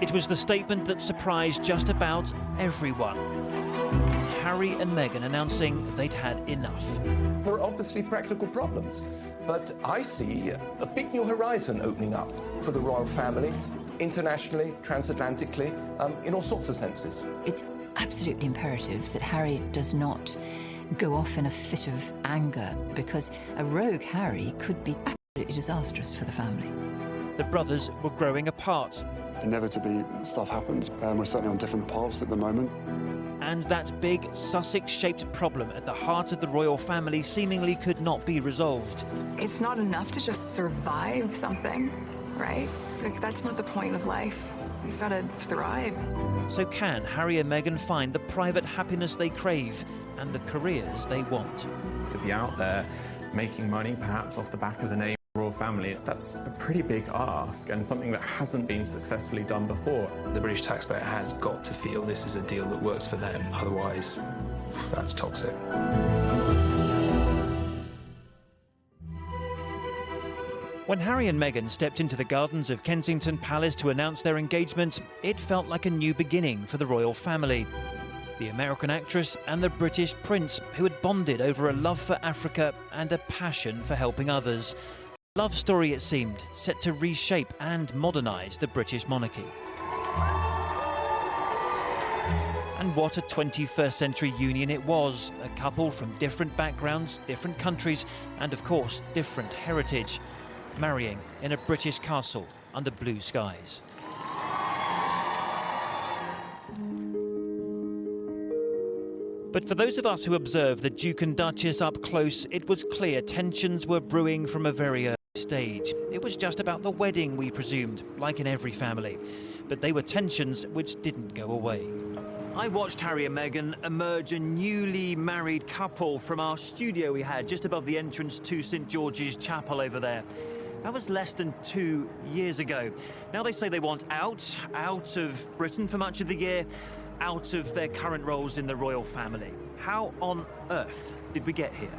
It was the statement that surprised just about everyone. Harry and Meghan announcing they'd had enough. There are obviously practical problems, but I see a big new horizon opening up for the royal family, internationally, transatlantically, in all sorts of senses. It's absolutely imperative that Harry does not go off in a fit of anger, because a rogue Harry could be absolutely disastrous for the family. The brothers were growing apart. Inevitably, stuff happens, and we're certainly on different paths at the moment. And that big Sussex-shaped problem at the heart of the royal family seemingly could not be resolved. It's not enough to just survive something, right? Like, that's not the point of life. You've got to thrive. So can Harry and Meghan find the private happiness they crave and the careers they want? To be out there making money, perhaps off the back of the name royal family, that's a pretty big ask and something that hasn't been successfully done before. The British taxpayer has got to feel this is a deal that works for them, otherwise that's toxic. When Harry and Meghan stepped into the gardens of Kensington Palace to announce their engagement, it felt like a new beginning for the royal family. The American actress and the British prince, who had bonded over a love for Africa and a passion for helping others. A love story, it seemed, set to reshape and modernise the British monarchy. And what a 21st century union it was. A couple from different backgrounds, different countries, and of course, different heritage. Marrying in a British castle under blue skies. But for those of us who observed the Duke and Duchess up close, it was clear tensions were brewing from a very early stage. It was just about the wedding, we presumed, like in every family. But they were tensions which didn't go away. I watched Harry and Meghan emerge a newly married couple from our studio we had just above the entrance to St George's Chapel over there. That was less than 2 years ago. Now they say they want out of Britain for much of the year, out of their current roles in the royal family. How on earth did we get here?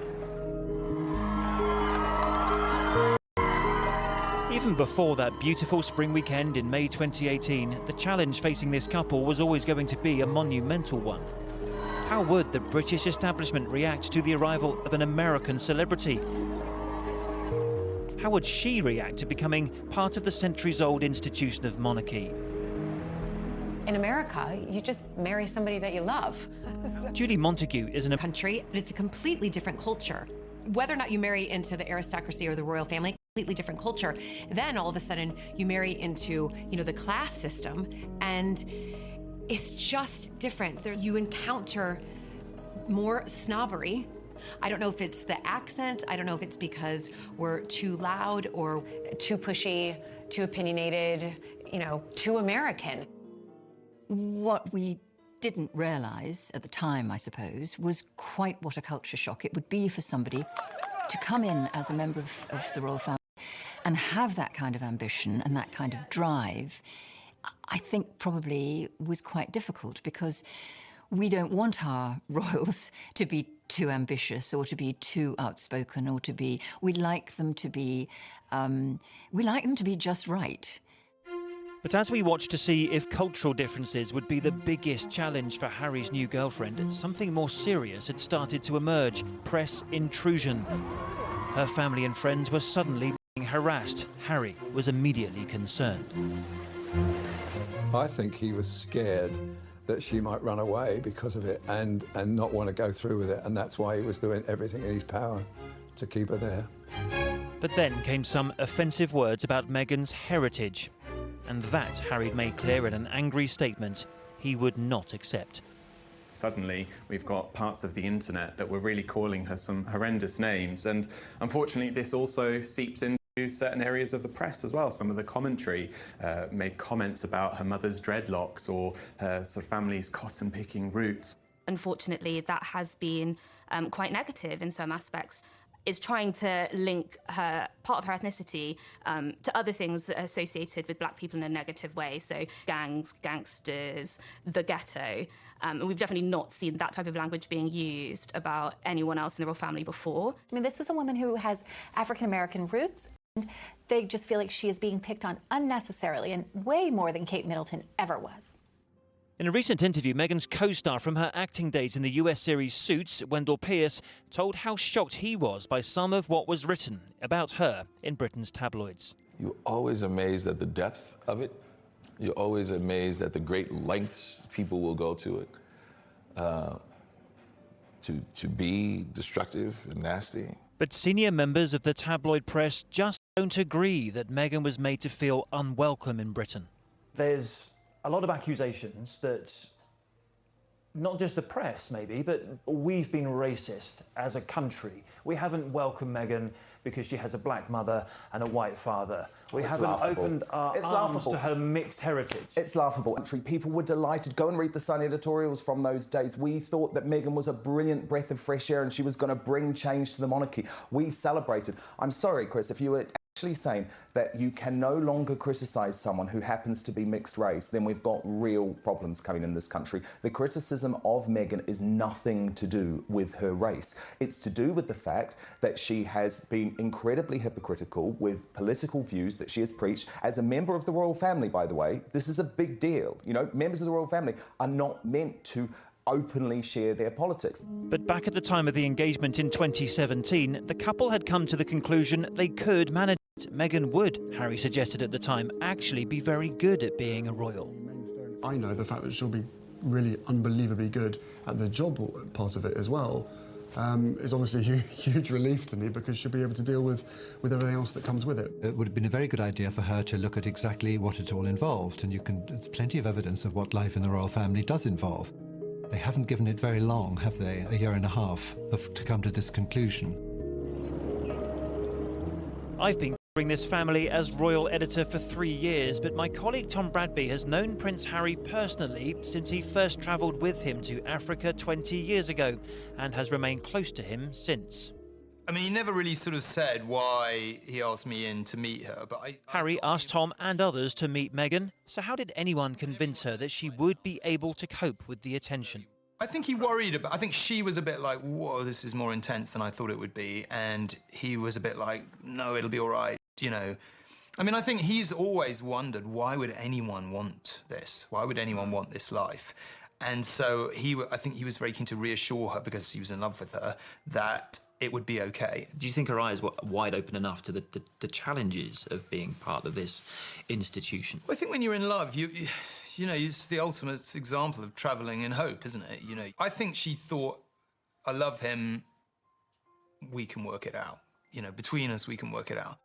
Even before that beautiful spring weekend in May 2018, the challenge facing this couple was always going to be a monumental one. How would the British establishment react to the arrival of an American celebrity? How would she react to becoming part of the centuries-old institution of monarchy? In America, you just marry somebody that you love. Julie Montague is in a country. It's a completely different culture. Whether or not you marry into the aristocracy or the royal family, completely different culture. Then all of a sudden you marry into, the class system, and it's just different. There you encounter more snobbery. I don't know if it's the accent. I don't know if it's because we're too loud or too pushy, too opinionated, too American. What we didn't realise at the time, I suppose, was quite what a culture shock it would be for somebody to come in as a member of the royal family and have that kind of ambition and that kind of drive. I think probably was quite difficult, because we don't want our royals to be too ambitious or to be too outspoken or to be... We like them to be just right. But as we watched to see if cultural differences would be the biggest challenge for Harry's new girlfriend, something more serious had started to emerge: press intrusion. Her family and friends were suddenly being harassed. Harry was immediately concerned. I think he was scared that she might run away because of it and not want to go through with it, and that's why he was doing everything in his power to keep her there. But then came some offensive words about Meghan's heritage. And that Harry made clear in an angry statement he would not accept. Suddenly, we've got parts of the internet that were really calling her some horrendous names, and unfortunately this also seeps into certain areas of the press as well. Some of the commentary made comments about her mother's dreadlocks or her sort of family's cotton-picking roots. Unfortunately, that has been quite negative in some aspects. Is trying to link part of her ethnicity to other things that are associated with black people in a negative way. So gangs, gangsters, the ghetto. And we've definitely not seen that type of language being used about anyone else in the royal family before. I mean, this is a woman who has African-American roots. They just feel like she is being picked on unnecessarily and way more than Kate Middleton ever was. In a recent interview, Meghan's co-star from her acting days in the US series Suits, Wendell Pierce, told how shocked he was by some of what was written about her in Britain's tabloids. You're always amazed at the depth of it. You're always amazed at the great lengths people will go to it, to be destructive and nasty. But senior members of the tabloid press just don't agree that Meghan was made to feel unwelcome in Britain. There's a lot of accusations that not just the press, maybe, but we've been racist as a country. We haven't welcomed Meghan because she has a black mother and a white father. We haven't opened our arms to her mixed heritage. It's laughable. People were delighted. Go and read the Sun editorials from those days. We thought that Meghan was a brilliant breath of fresh air and she was going to bring change to the monarchy. We celebrated. I'm sorry, Chris, if you were actually saying that you can no longer criticise someone who happens to be mixed race, then we've got real problems coming in this country. The criticism of Meghan is nothing to do with her race. It's to do with the fact that she has been incredibly hypocritical with political views that she has preached. As a member of the royal family, by the way, this is a big deal. You know, members of the royal family are not meant to openly share their politics. But back at the time of the engagement in 2017, the couple had come to the conclusion they could manage it. Meghan would, Harry suggested at the time, actually be very good at being a royal. I know the fact that she'll be really unbelievably good at the job part of it as well is obviously a huge relief to me, because she'll be able to deal with everything else that comes with it. It would have been a very good idea for her to look at exactly what it all involved, and there's plenty of evidence of what life in the royal family does involve. They haven't given it very long, have they? A year and a half to come to this conclusion. I've been covering this family as royal editor for 3 years, but my colleague Tom Bradby has known Prince Harry personally since he first travelled with him to Africa 20 years ago and has remained close to him since. I mean, he never really sort of said why he asked me in to meet her, but Harry asked Tom and others to meet Meghan, so how did anyone convince her that she would be able to cope with the attention? I think he worried about, I think she was a bit like, whoa, this is more intense than I thought it would be, and he was a bit like, no, it'll be all right, you know. I mean, I think he's always wondered, why would anyone want this? Why would anyone want this life? And so I think he was very keen to reassure her, because he was in love with her, that it would be okay. Do you think her eyes were wide open enough to the challenges of being part of this institution? Well, I think when you're in love, you know, it's the ultimate example of travelling in hope, isn't it? You know, I think she thought, I love him, we can work it out. You know, between us, we can work it out.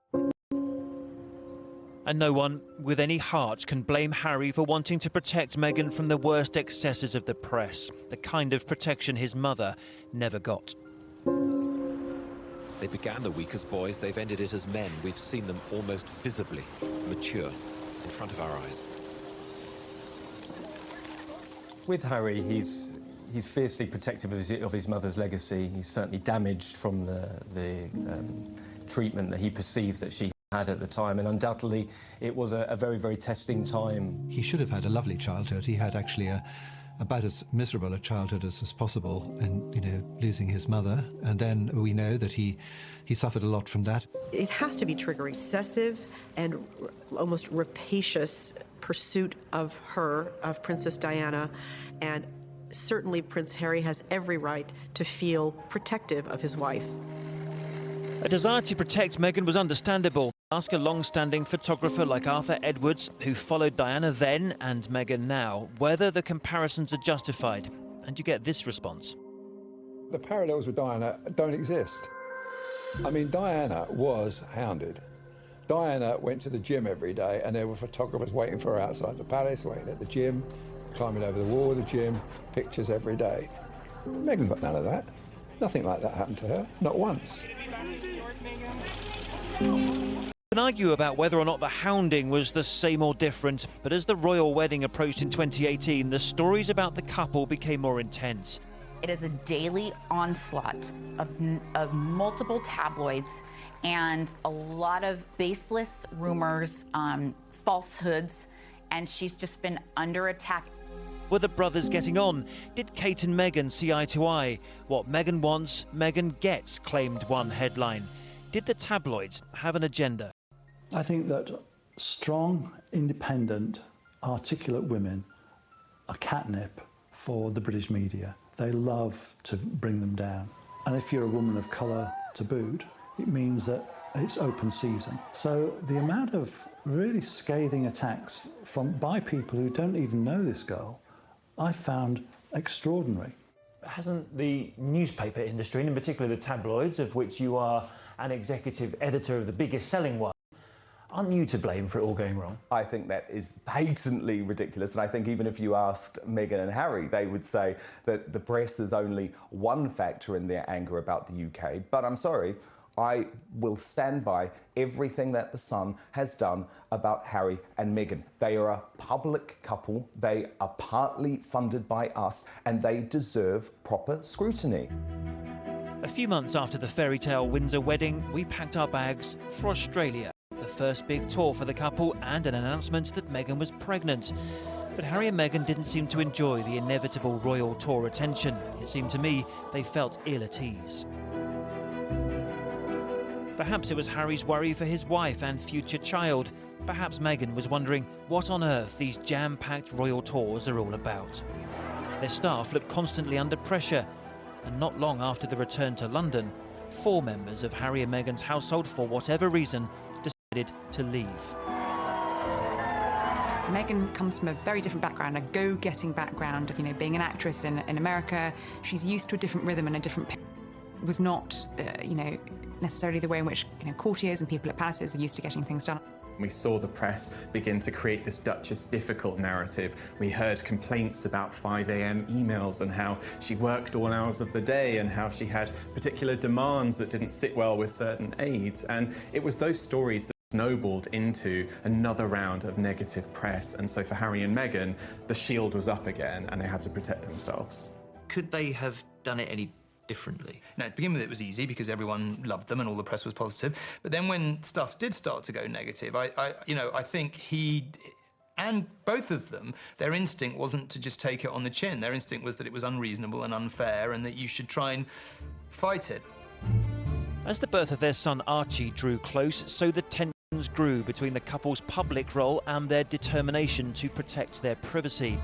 And no one with any heart can blame Harry for wanting to protect Meghan from the worst excesses of the press, the kind of protection his mother never got. They began the week as boys, they've ended it as men. We've seen them almost visibly mature in front of our eyes. With Harry, he's fiercely protective of his mother's legacy. He's certainly damaged from the treatment that he perceives that she had at the time, and undoubtedly it was a very, very testing time. He should have had a lovely childhood. He had actually about as miserable a childhood as possible, and, you know, losing his mother. And then we know that he suffered a lot from that. It has to be triggering. Excessive and almost rapacious pursuit of her, of Princess Diana, and certainly Prince Harry has every right to feel protective of his wife. A desire to protect Meghan was understandable. Ask a long-standing photographer like Arthur Edwards, who followed Diana then and Meghan now, whether the comparisons are justified. And you get this response. The parallels with Diana don't exist. I mean, Diana was hounded. Diana went to the gym every day, and there were photographers waiting for her outside the palace, waiting at the gym, climbing over the wall of the gym, pictures every day. Meghan got none of that. Nothing like that happened to her, not once. We can argue about whether or not the hounding was the same or different, but as the royal wedding approached in 2018, the stories about the couple became more intense. It is a daily onslaught of multiple tabloids and a lot of baseless rumors, falsehoods, and she's just been under attack. Were the brothers getting on? Did Kate and Meghan see eye to eye? What Meghan wants, Meghan gets, claimed one headline. Did the tabloids have an agenda? I think that strong, independent, articulate women are catnip for the British media. They love to bring them down. And if you're a woman of colour to boot, it means that it's open season. So the amount of really scathing attacks by people who don't even know this girl, I found extraordinary. Hasn't the newspaper industry, and in particular the tabloids, of which you are an executive editor of the biggest selling one, aren't you to blame for it all going wrong? I think that is patently ridiculous, and I think even if you asked Meghan and Harry, they would say that the press is only one factor in their anger about the UK. But I'm sorry, I will stand by everything that The Sun has done about Harry and Meghan. They are a public couple, they are partly funded by us, and they deserve proper scrutiny. A few months after the fairy tale Windsor wedding, we packed our bags for Australia. The first big tour for the couple and an announcement that Meghan was pregnant. But Harry and Meghan didn't seem to enjoy the inevitable royal tour attention. It seemed to me they felt ill at ease. Perhaps it was Harry's worry for his wife and future child. Perhaps Meghan was wondering what on earth these jam-packed royal tours are all about. Their staff looked constantly under pressure, and not long after the return to London, 4 members of Harry and Meghan's household, for whatever reason, decided to leave. Meghan comes from a very different background, a go-getting background of, being an actress in America. She's used to a different rhythm and a different was not, necessarily the way in which, courtiers and people at palaces are used to getting things done. We saw the press begin to create this Duchess difficult narrative. We heard complaints about 5 a.m. emails and how she worked all hours of the day and how she had particular demands that didn't sit well with certain aides. And it was those stories that snowballed into another round of negative press. And so for Harry and Meghan, the shield was up again and they had to protect themselves. Could they have done it any differently? Now, to begin with, it was easy because everyone loved them and all the press was positive. But then when stuff did start to go negative, I think he and both of them, their instinct wasn't to just take it on the chin. Their instinct was that it was unreasonable and unfair and that you should try and fight it. As the birth of their son Archie drew close, so the tensions grew between the couple's public role and their determination to protect their privacy.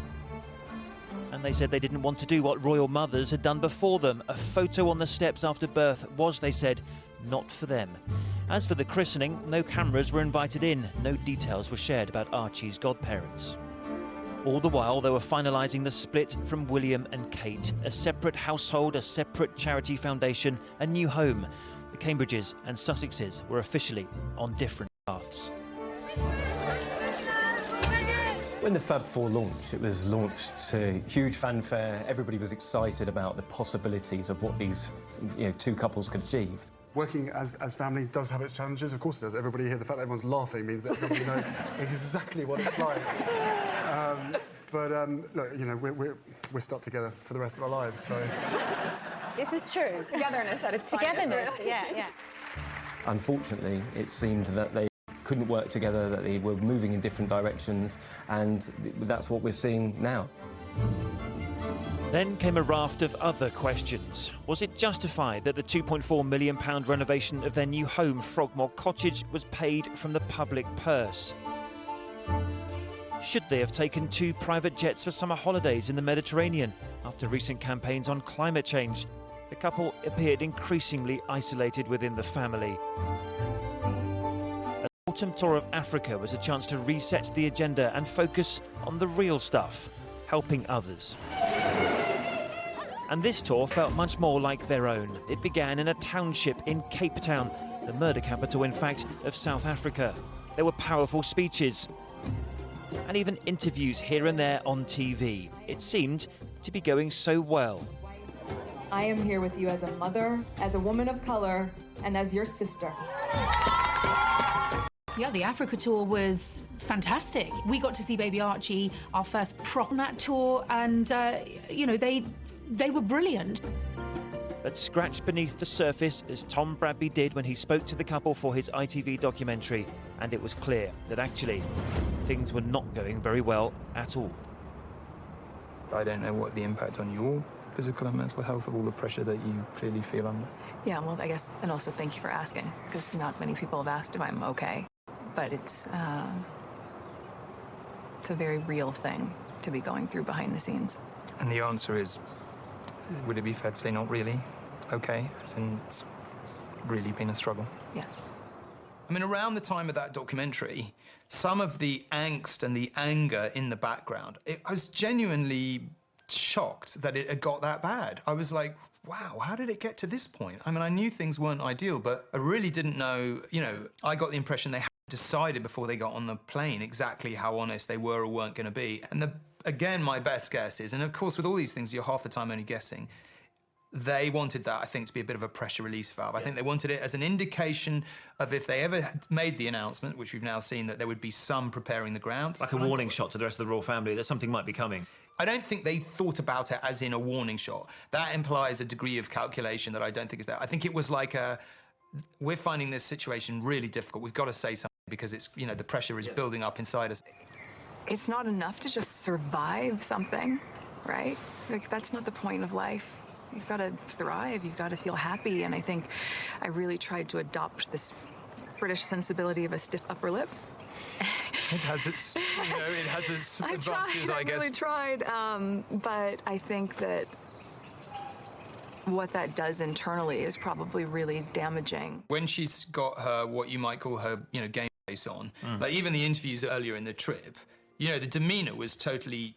And they said they didn't want to do what royal mothers had done before them. A photo on the steps after birth was, they said, not for them. As for the christening, no cameras were invited in. No details were shared about Archie's godparents. All the while, they were finalising the split from William and Kate. A separate household, a separate charity foundation, a new home. The Cambridges and Sussexes were officially on different paths. When the Fab Four launched, it was launched to huge fanfare. Everybody was excited about the possibilities of what these two couples could achieve. Working as family does have its challenges, of course it does. Everybody here, the fact that everyone's laughing means that everybody knows exactly what it's like. Look, we're stuck together for the rest of our lives, so... This is true. Togetherness at its Togetherness, yeah. Unfortunately, it seemed that they couldn't work together, that they were moving in different directions, and that's what we're seeing now. Then came a raft of other questions. Was it justified that the £2.4 million renovation of their new home, Frogmore Cottage, was paid from the public purse? Should they have taken 2 private jets for summer holidays in the Mediterranean after recent campaigns on climate change? The couple appeared increasingly isolated within the family. An autumn tour of Africa was a chance to reset the agenda and focus on the real stuff, helping others. And this tour felt much more like their own. It began in a township in Cape Town, the murder capital, in fact, of South Africa. There were powerful speeches and even interviews here and there on TV. It seemed to be going so well. I am here with you as a mother, as a woman of color, and as your sister. Yeah, the Africa tour was fantastic. We got to see baby Archie, our first prop on that tour, and, they were brilliant. But scratched beneath the surface, as Tom Bradby did when he spoke to the couple for his ITV documentary, and it was clear that actually things were not going very well at all. I don't know what the impact on your physical and mental health of all the pressure that you clearly feel under. Yeah, well, I guess, and also thank you for asking, because not many people have asked if I'm okay. but it's a very real thing to be going through behind the scenes. And the answer is, would it be fair to say not really? Okay, as in it's really been a struggle. Yes. I mean, around the time of that documentary, some of the angst and the anger in the background, I was genuinely shocked that it had got that bad. I was like, wow, how did it get to this point? I mean, I knew things weren't ideal, but I really didn't know, you know, I got the impression they had decided before they got on the plane exactly how honest they were or weren't going to be. And again, my best guess is, and of course with all these things, you're half the time only guessing, they wanted that, I think, to be a bit of a pressure release valve. I think they wanted it as an indication of if they ever made the announcement, which we've now seen, that there would be some preparing the ground. Like a warning shot to the rest of the royal family that something might be coming. I don't think they thought about it as in a warning shot. That implies a degree of calculation that I don't think is there. I think it was like we're finding this situation really difficult. We've got to say something because it's, you know, the pressure is building up inside us. It's not enough to just survive something, right? Like, that's not the point of life. You've got to thrive, you've got to feel happy, and I think I really tried to adopt this British sensibility of a stiff upper lip. It has its, you know, it has its advantages, I guess. I really tried, but I think that what that does internally is probably really damaging. When she's got her, what you might call her, you know, game face on, like even the interviews earlier in the trip, you know, the demeanour was totally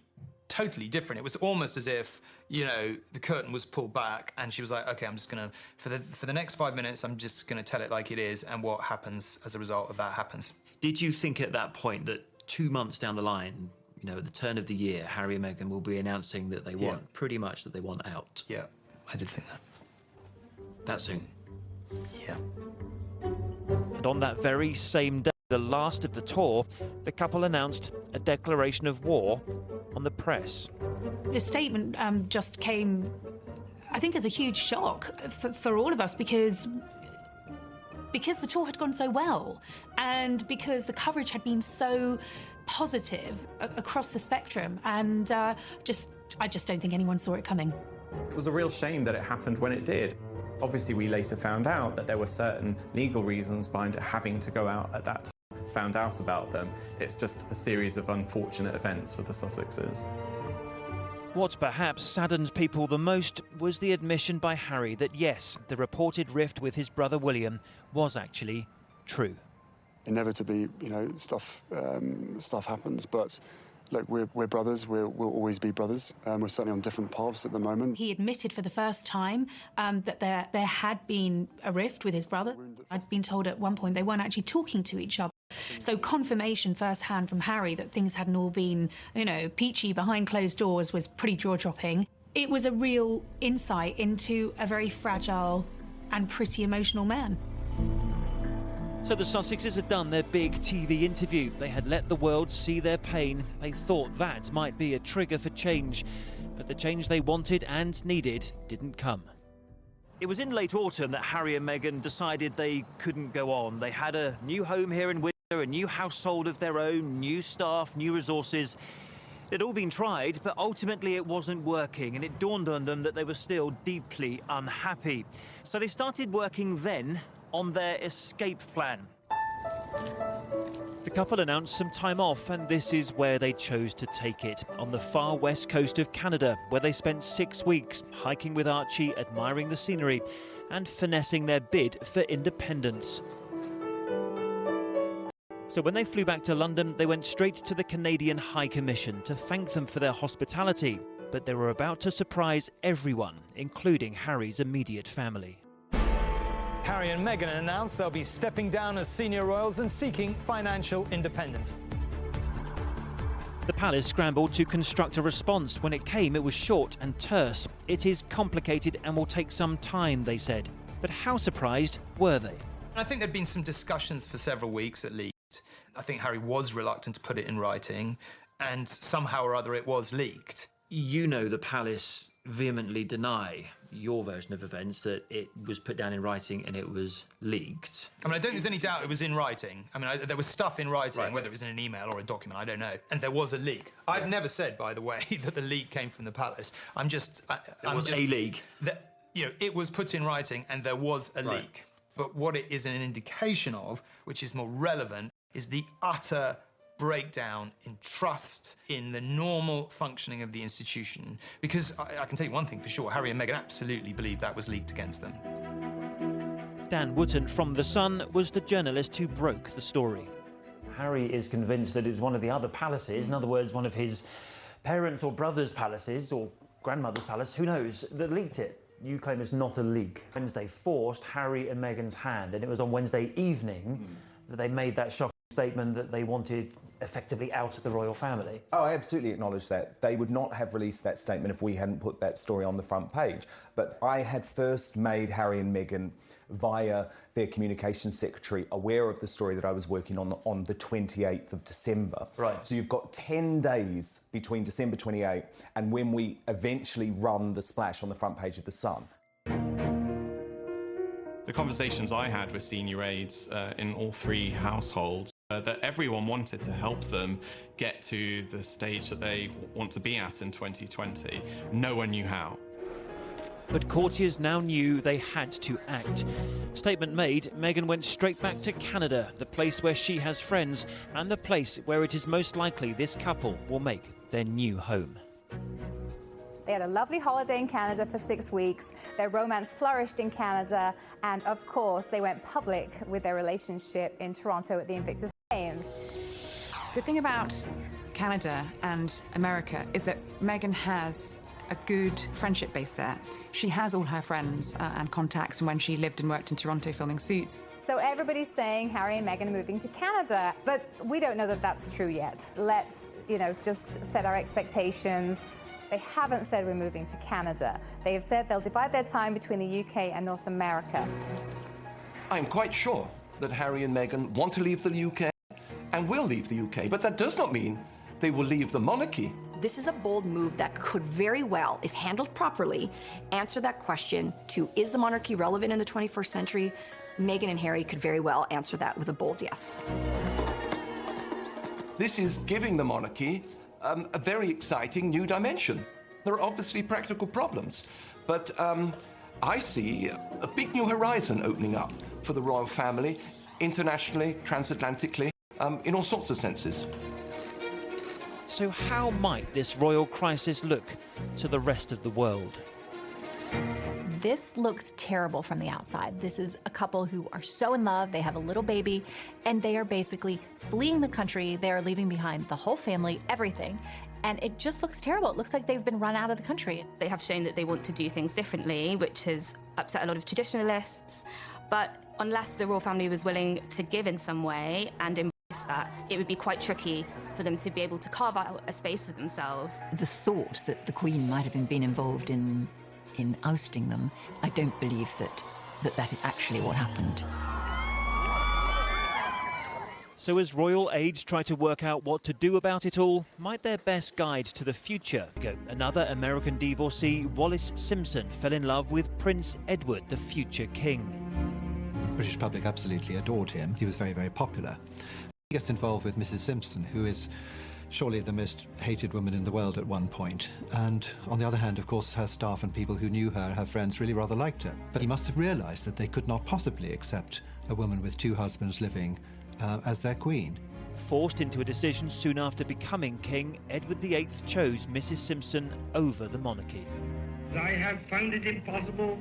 different. It was almost as if, you know, the curtain was pulled back and she was like, okay, I'm just gonna, for the next 5 minutes, I'm just gonna tell it like it is, and what happens as a result of that happens. Did you think at that point that 2 months down the line, you know, at the turn of the year, Harry and Meghan will be announcing that they want, pretty much that they want out? Yeah, I did think that. That soon? Yeah. And on that very same day, the last of the tour, the couple announced a declaration of war on the press. The statement just came, I think, as a huge shock for all of us because the tour had gone so well and because the coverage had been so positive across the spectrum, and I just don't think anyone saw it coming. It was a real shame that it happened when it did. Obviously, we later found out that there were certain legal reasons behind it having to go out at that time. Found out about them. It's just a series of unfortunate events for the Sussexes. What perhaps saddened people the most was the admission by Harry that yes, the reported rift with his brother William was actually true. Inevitably, you know, stuff happens, but look, we're brothers. We'll always be brothers. We're certainly on different paths at the moment. He admitted for the first time that there had been a rift with his brother. I'd been told at one point they weren't actually talking to each other. So confirmation firsthand from Harry that things hadn't all been, you know, peachy behind closed doors was pretty jaw-dropping. It was a real insight into a very fragile and pretty emotional man. So the Sussexes had done their big TV interview. They had let the world see their pain. They thought that might be a trigger for change. But the change they wanted and needed didn't come. It was in late autumn that Harry and Meghan decided they couldn't go on. They had a new home here in Windsor, a new household of their own, new staff, new resources. It had all been tried, but ultimately it wasn't working, and it dawned on them that they were still deeply unhappy. So they started working then on their escape plan. The couple announced some time off, and this is where they chose to take it, on the far west coast of Canada, where they spent 6 weeks hiking with Archie, admiring the scenery and finessing their bid for independence. So when they flew back to London, they went straight to the Canadian High Commission to thank them for their hospitality, but they were about to surprise everyone, including Harry's immediate family. Harry and Meghan announced they'll be stepping down as senior royals and seeking financial independence. The palace scrambled to construct a response. When it came, it was short and terse. It is complicated and will take some time, they said. But how surprised were they? I think there'd been some discussions for several weeks at least. I think Harry was reluctant to put it in writing, and somehow or other it was leaked. You know the palace vehemently deny your version of events, that it was put down in writing and it was leaked. I mean, I don't think there's any doubt it was in writing. I mean, there was stuff in writing, whether it was in an email or a document, I don't know. And there was a leak. I've never said, by the way, that the leak came from the palace. It was a leak. You know, it was put in writing and there was a leak. But what it is an indication of, which is more relevant, is the utter breakdown in trust in the normal functioning of the institution. Because I can tell you one thing for sure, Harry and Meghan absolutely believe that was leaked against them. Dan Wootton from The Sun was the journalist who broke the story. Harry is convinced that it was one of the other palaces, in other words, one of his parents' or brothers' palaces, or grandmother's palace, who knows, that leaked it. You claim it's not a leak. Wednesday forced Harry and Meghan's hand, and it was on Wednesday evening that they made that shocking statement that they wanted effectively out of the royal family. Oh, I absolutely acknowledge that. They would not have released that statement if we hadn't put that story on the front page. But I had first made Harry and Meghan, via their communications secretary, aware of the story that I was working on the 28th of December. Right. So you've got 10 days between December 28 and when we eventually run the splash on the front page of The Sun. The conversations I had with senior aides in all three households, that everyone wanted to help them get to the stage that they want to be at in 2020. No one knew how. But courtiers now knew they had to act. Statement made, Meghan went straight back to Canada, the place where she has friends, and the place where it is most likely this couple will make their new home. They had a lovely holiday in Canada for 6 weeks. Their romance flourished in Canada. And of course, they went public with their relationship in Toronto at the Invictus Games. The thing about Canada and America is that Meghan has a good friendship base there. She has all her friends and contacts from when she lived and worked in Toronto filming Suits. So everybody's saying Harry and Meghan are moving to Canada, but we don't know that that's true yet. Let's, just set our expectations. They haven't said we're moving to Canada. They have said they'll divide their time between the UK and North America. I'm quite sure that Harry and Meghan want to leave the UK and will leave the UK, but that does not mean they will leave the monarchy. This is a bold move that could very well, if handled properly, answer that question to, is the monarchy relevant in the 21st century? Meghan and Harry could very well answer that with a bold yes. This is giving the monarchy a very exciting new dimension. There are obviously practical problems, but I see a big new horizon opening up for the royal family, internationally, transatlantically, in all sorts of senses. So how might this royal crisis look to the rest of the world? This looks terrible from the outside. This is a couple who are so in love, they have a little baby, and they are basically fleeing the country. They are leaving behind the whole family, everything. And it just looks terrible. It looks like they've been run out of the country. They have shown that they want to do things differently, which has upset a lot of traditionalists. But unless the royal family was willing to give in some way and embrace that, it would be quite tricky for them to be able to carve out a space for themselves. The thought that the Queen might have been involved in ousting them, I don't believe that is actually what happened. So as royal aides try to work out what to do about it all, might their best guide to the future go? Another American divorcee, Wallis Simpson, fell in love with Prince Edward, the future king. The British public absolutely adored him. He was very, very popular. He gets involved with Mrs. Simpson, who is surely the most hated woman in the world at one point. And on the other hand, of course, her staff and people who knew her friends, really rather liked her. But he must have realised that they could not possibly accept a woman with two husbands living as their queen. Forced into a decision soon after becoming king, Edward VIII chose Mrs. Simpson over the monarchy. I have found it impossible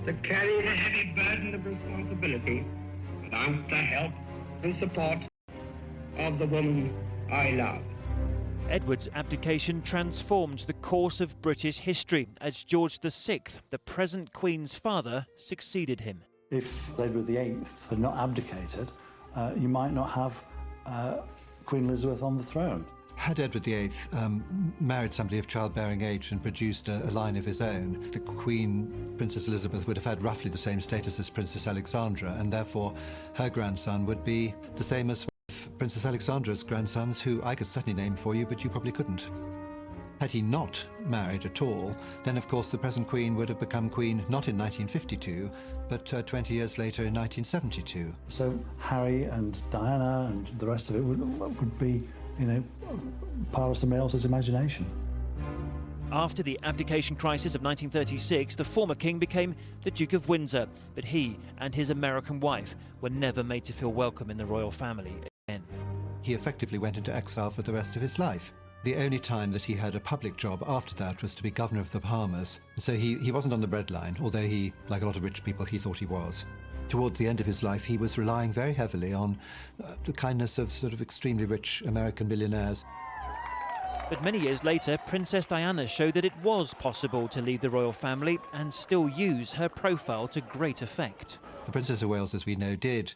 to carry the heavy burden of responsibility without the help and support of the woman I love. Edward's abdication transformed the course of British history as George VI, the present Queen's father, succeeded him. If Edward VIII had not abdicated, you might not have Queen Elizabeth on the throne. Had Edward VIII married somebody of childbearing age and produced a line of his own, the Queen, Princess Elizabeth, would have had roughly the same status as Princess Alexandra, and therefore her grandson would be the same as Princess Alexandra's grandsons, who I could certainly name for you, but you probably couldn't. Had he not married at all, then of course the present Queen would have become Queen not in 1952, but 20 years later in 1972. So Harry and Diana and the rest of it would be, part of somebody else's imagination. After the abdication crisis of 1936, the former king became the Duke of Windsor, but he and his American wife were never made to feel welcome in the royal family again. He effectively went into exile for the rest of his life. The only time that he had a public job after that was to be governor of the Bahamas. So he wasn't on the breadline, although he, like a lot of rich people, he thought he was. Towards the end of his life, he was relying very heavily on the kindness of sort of extremely rich American millionaires. But many years later, Princess Diana showed that it was possible to leave the royal family and still use her profile to great effect. The Princess of Wales, as we know, did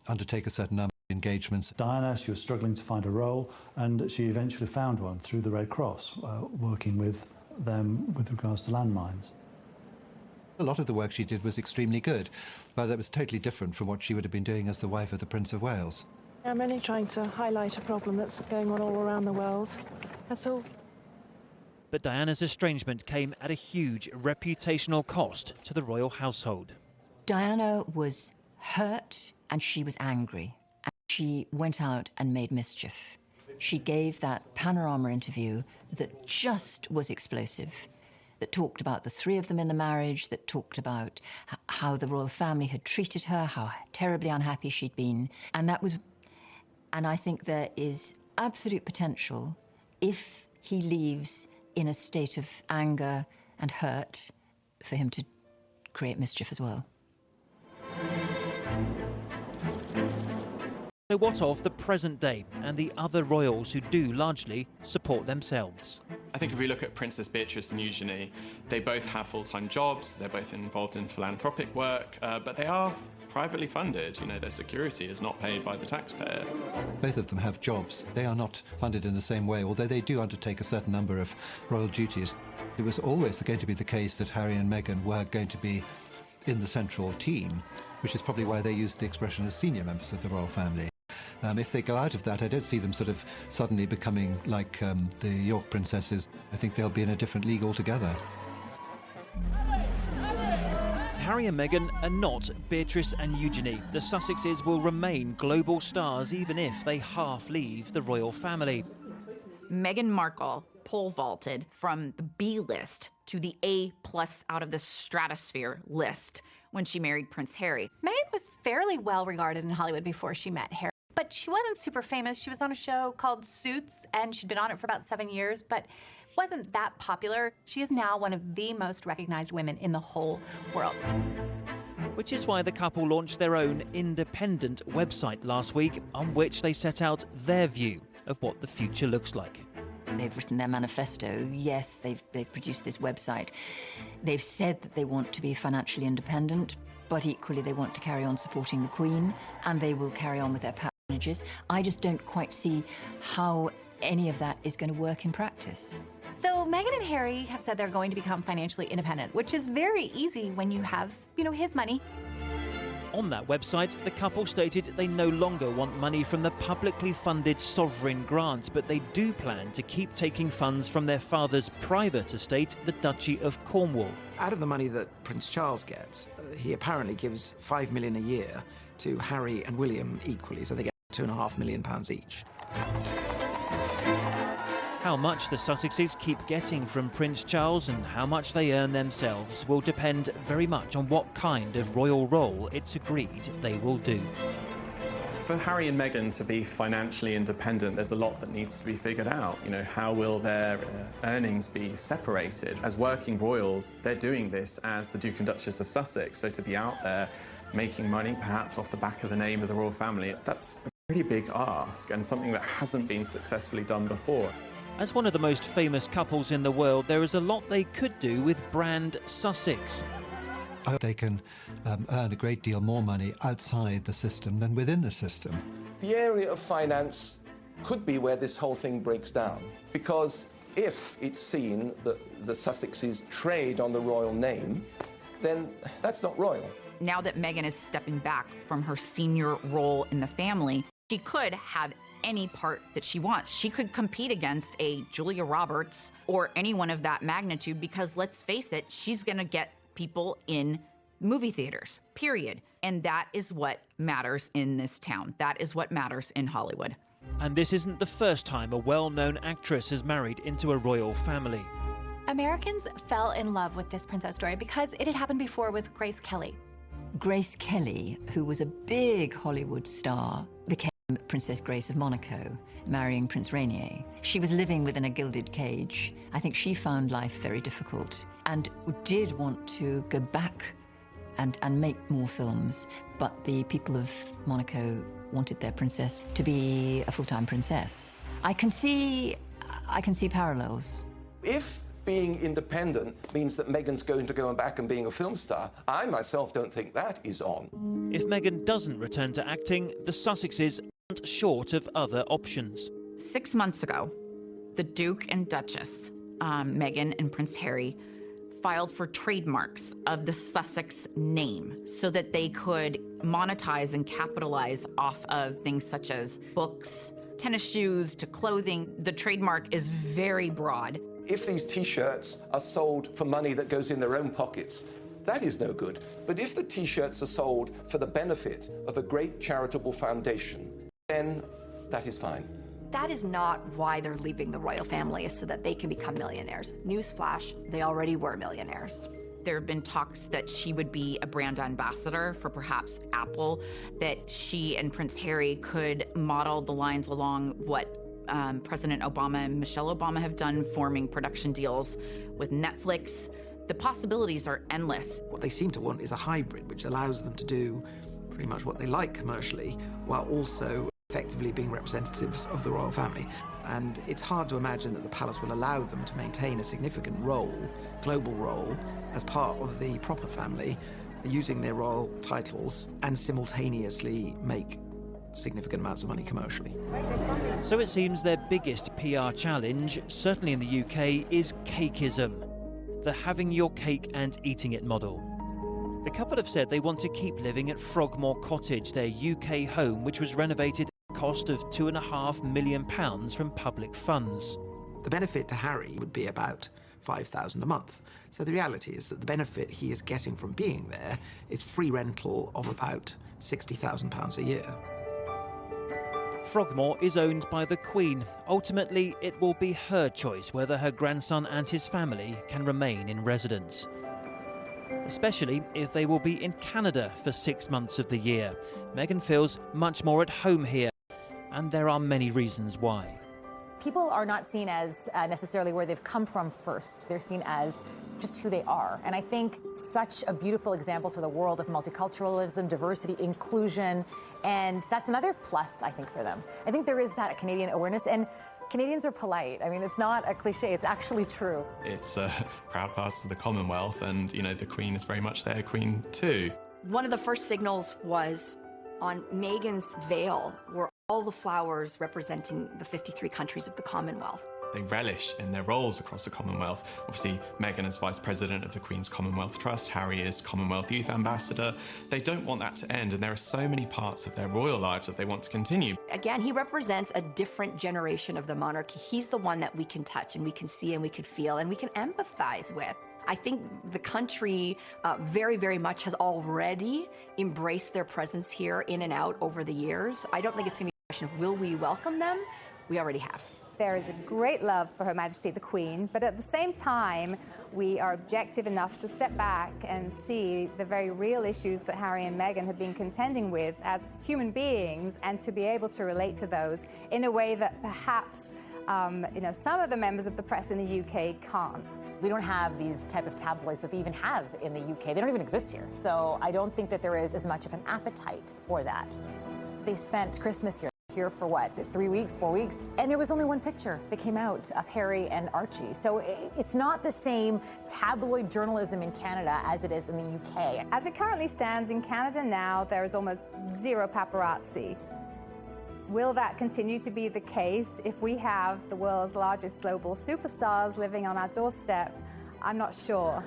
undertake a certain number of engagements. Diana, she was struggling to find a role, and she eventually found one through the Red Cross, working with them with regards to landmines. A lot of the work she did was extremely good, but that was totally different from what she would have been doing as the wife of the Prince of Wales. I'm only trying to highlight a problem that's going on all around the world. That's all. But Diana's estrangement came at a huge reputational cost to the royal household. Diana was hurt and she was angry. And she went out and made mischief. She gave that panorama interview that just was explosive, that talked about the three of them in the marriage, that talked about how the royal family had treated her, how terribly unhappy she'd been. And I think there is absolute potential, if he leaves in a state of anger and hurt, for him to create mischief as well. So what of the present day and the other royals who do largely support themselves? I think if we look at Princess Beatrice and Eugenie, they both have full-time jobs, they're both involved in philanthropic work, but they are privately funded. You know, their security is not paid by the taxpayer. Both of them have jobs. They are not funded in the same way, although they do undertake a certain number of royal duties. It was always going to be the case that Harry and Meghan were going to be in the central team, which is probably why they used the expression as senior members of the royal family. If they go out of that, I don't see them sort of suddenly becoming like the York princesses. I think they'll be in a different league altogether. Harry and Meghan are not Beatrice and Eugenie. The Sussexes will remain global stars even if they half leave the royal family. Meghan Markle pole vaulted from the B list to the A+ out of the stratosphere list when she married Prince Harry. Meghan was fairly well regarded in Hollywood before she met Harry, but she wasn't super famous. She was on a show called Suits, and she'd been on it for about 7 years, but wasn't that popular. She is now one of the most recognized women in the whole world. Which is why the couple launched their own independent website last week, on which they set out their view of what the future looks like. They've written their manifesto. Yes, they've produced this website. They've said that they want to be financially independent, but equally they want to carry on supporting the Queen, and they will carry on with their patronages. I just don't quite see how any of that is going to work in practice. So Meghan and Harry have said they're going to become financially independent, which is very easy when you have, his money. On that website, the couple stated they no longer want money from the publicly funded sovereign grant, but they do plan to keep taking funds from their father's private estate, the Duchy of Cornwall. Out of the money that Prince Charles gets, he apparently gives £5 million a year to Harry and William equally, so they get £2.5 million each. How much the Sussexes keep getting from Prince Charles and how much they earn themselves will depend very much on what kind of royal role it's agreed they will do. For Harry and Meghan to be financially independent, there's a lot that needs to be figured out. How will their earnings be separated? As working royals, they're doing this as the Duke and Duchess of Sussex, so to be out there making money, perhaps off the back of the name of the royal family, that's a pretty big ask and something that hasn't been successfully done before. As one of the most famous couples in the world, there is a lot they could do with brand Sussex. They can earn a great deal more money outside the system than within the system. The area of finance could be where this whole thing breaks down, because if it's seen that the Sussexes trade on the royal name, then that's not royal. Now that Meghan is stepping back from her senior role in the family, she could have any part that she wants. She could compete against a Julia Roberts or anyone of that magnitude, because let's face it, she's going to get people in movie theaters, period. And that is what matters in this town. That is what matters in Hollywood. And this isn't the first time a well-known actress has married into a royal family. Americans fell in love with this princess story because it had happened before with Grace Kelly. Grace Kelly, who was a big Hollywood star, became Princess Grace of Monaco, marrying Prince Rainier. She was living within a gilded cage. I think she found life very difficult and did want to go back and make more films, but the people of Monaco wanted their princess to be a full-time princess. I can see parallels. If being independent means that Meghan's going to go back and being a film star, I myself don't think that is on. If Meghan doesn't return to acting, the Sussexes aren't short of other options. 6 months ago, the Duke and Duchess, Meghan and Prince Harry, filed for trademarks of the Sussex name so that they could monetize and capitalize off of things such as books, tennis shoes, to clothing. The trademark is very broad. If these T-shirts are sold for money that goes in their own pockets, that is no good. But if the T-shirts are sold for the benefit of a great charitable foundation, then that is fine. That is not why they're leaving the royal family, is so that they can become millionaires. Newsflash, they already were millionaires. There have been talks that she would be a brand ambassador for perhaps Apple, that she and Prince Harry could model the lines along what President Obama and Michelle Obama have done, forming production deals with Netflix. The possibilities are endless. What they seem to want is a hybrid, which allows them to do pretty much what they like commercially, while also effectively being representatives of the royal family. And it's hard to imagine that the palace will allow them to maintain a significant role, global role, as part of the proper family, using their royal titles and simultaneously make significant amounts of money commercially. So it seems their biggest PR challenge, certainly in the UK, is cakeism, the having your cake and eating it model. The couple have said they want to keep living at Frogmore Cottage, their UK home, which was renovated at a cost of £2.5 million from public funds. The benefit to Harry would be about £5,000 a month. So the reality is that the benefit he is getting from being there is free rental of about £60,000 a year. Frogmore is owned by the Queen. Ultimately, it will be her choice whether her grandson and his family can remain in residence. Especially if they will be in Canada for 6 months of the year. Meghan feels much more at home here, and there are many reasons why. People are not seen as necessarily where they've come from first. They're seen as just who they are. And I think such a beautiful example to the world of multiculturalism, diversity, inclusion, and that's another plus, I think, for them. I think there is that Canadian awareness, and Canadians are polite. I mean, it's not a cliche, it's actually true. It's proud parts of the Commonwealth, and, you know, the Queen is very much their Queen too. One of the first signals was on Meghan's veil were all the flowers representing the 53 countries of the Commonwealth. They relish in their roles across the Commonwealth. Obviously, Meghan is Vice President of the Queen's Commonwealth Trust, Harry is Commonwealth Youth Ambassador. They don't want that to end, and there are so many parts of their royal lives that they want to continue. Again, he represents a different generation of the monarchy. He's the one that we can touch and we can see and we can feel and we can empathize with. I think the country very, very much has already embraced their presence here in and out over the years. I don't think it's going to be a question of will we welcome them? We already have. There is a great love for Her Majesty the Queen, but at the same time, we are objective enough to step back and see the very real issues that Harry and Meghan have been contending with as human beings, and to be able to relate to those in a way that perhaps some of the members of the press in the UK can't. We don't have these type of tabloids that they even have in the UK. They don't even exist here. So I don't think that there is as much of an appetite for that. They spent Christmas here for what, 3 weeks, 4 weeks? And there was only one picture that came out of Harry and Archie. So it's not the same tabloid journalism in Canada as it is in the UK. As it currently stands in Canada now, there is almost zero paparazzi. Will that continue to be the case if we have the world's largest global superstars living on our doorstep? I'm not sure.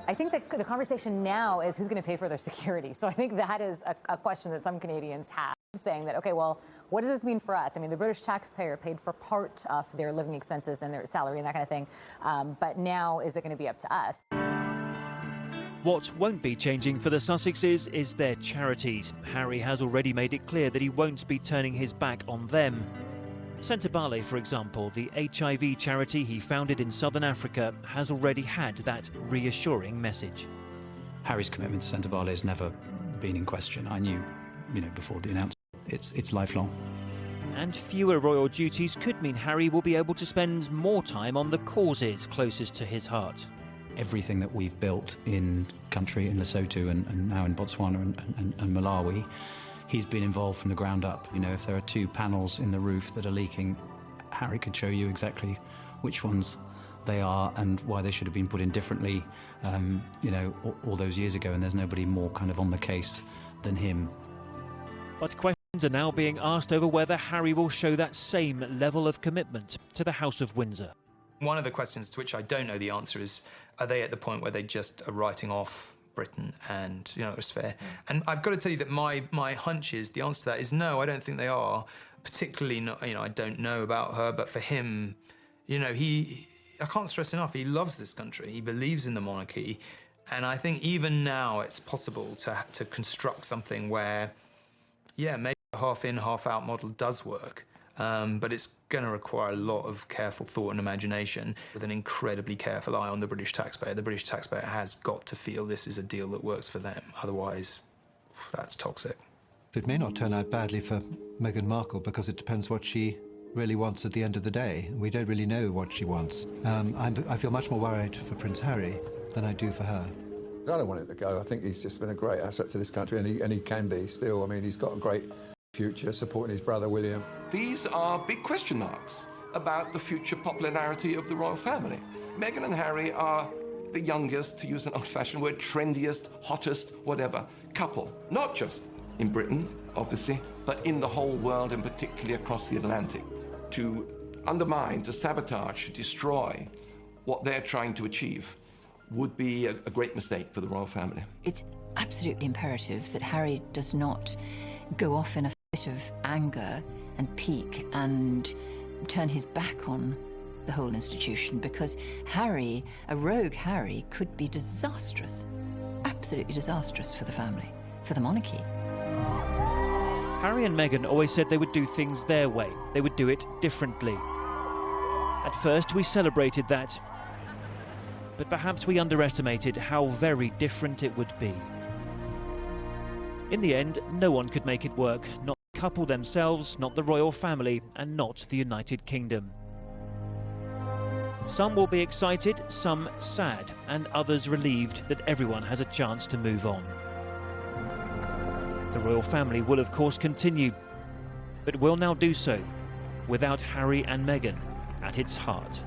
I think that the conversation now is who's going to pay for their security. So I think that is a question that some Canadians have, saying that, okay, well, what does this mean for us? I mean, the British taxpayer paid for part of their living expenses and their salary and that kind of thing. But now, is it going to be up to us? What won't be changing for the Sussexes is their charities. Harry has already made it clear that he won't be turning his back on them. Sentebale, for example, the HIV charity he founded in southern Africa, has already had that reassuring message. Harry's commitment to Sentebale has never been in question. I knew, before the announcement, it's lifelong. And fewer royal duties could mean Harry will be able to spend more time on the causes closest to his heart. Everything that we've built in country, in Lesotho and now in Botswana and Malawi, he's been involved from the ground up. If there are 2 panels in the roof that are leaking, Harry could show you exactly which ones they are and why they should have been put in differently, all those years ago, and there's nobody more kind of on the case than him. But questions are now being asked over whether Harry will show that same level of commitment to the House of Windsor. One of the questions to which I don't know the answer is, are they at the point where they just are writing off Britain and, it's fair? And I've got to tell you that my hunch is, the answer to that is no, I don't think they are. Particularly, not, I don't know about her, but for him, I can't stress enough, he loves this country, he believes in the monarchy, and I think even now it's possible to construct something where, maybe a half-in, half-out model does work. But it's going to require a lot of careful thought and imagination with an incredibly careful eye on the British taxpayer. The British taxpayer has got to feel this is a deal that works for them. Otherwise, that's toxic. It may not turn out badly for Meghan Markle because it depends what she really wants at the end of the day. We don't really know what she wants. I feel much more worried for Prince Harry than I do for her. I don't want him to go. I think he's just been a great asset to this country, and he can be still. I mean, he's got a great future supporting his brother William. These are big question marks about the future popularity of the royal family. Meghan and Harry are the youngest, to use an old-fashioned word, trendiest, hottest, whatever, couple. Not just in Britain, obviously, but in the whole world and particularly across the Atlantic. To undermine, to sabotage, to destroy what they're trying to achieve would be a great mistake for the royal family. It's absolutely imperative that Harry does not go off in a fit of anger and pique and turn his back on the whole institution, because Harry, a rogue Harry, could be disastrous, absolutely disastrous for the family, for the monarchy. Harry and Meghan always said they would do things their way. They would do it differently. At first, we celebrated that. But perhaps we underestimated how very different it would be. In the end, no one could make it work. Not the couple themselves, not the royal family, and not the United Kingdom. Some will be excited, some sad, and others relieved that everyone has a chance to move on. The royal family will of course continue, but will now do so without Harry and Meghan at its heart.